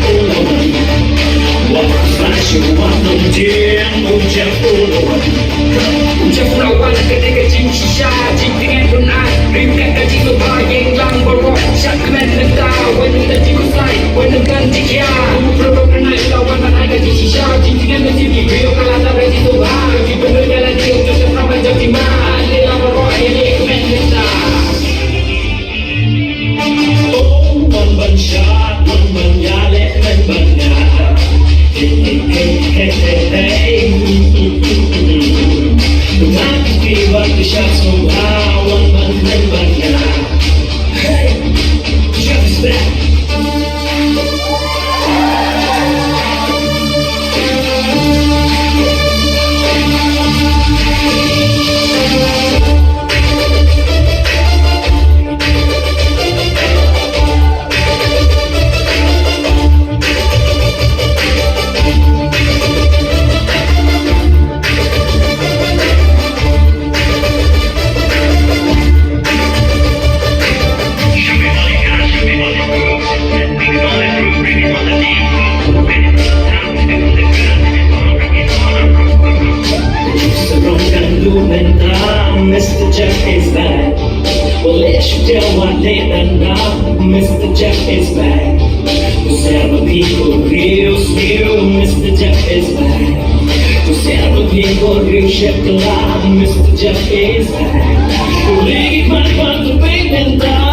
ulån. Flash warnung jeng hujan ulån. Hujan ulån ketika jing shisha jing dengan tunai. Ringkat kaji sopa yang lang borok. Syak kemen negah wenung kaji kusai wenung ganti kia. Produk kenai lawan tanai kaji shisha jing dengan kaji video kalata kaji sopa. Di bener jalan dia untuk sepraman jauh timah. Lila borok yang dia kemen negah. Mình bận shot, mình bận nhà lẽ mình bận nhà. Hey, not to give up the shots from how one man bận nhà. Hey, Jeff is back. Mr. Jeff is back. Well, let you tell what they done now. Mr. Jeff is back. To several people real still. Mr. Jeff is back. To several people real shit alive. Mr. Jeff is back. Ligger man på benen där.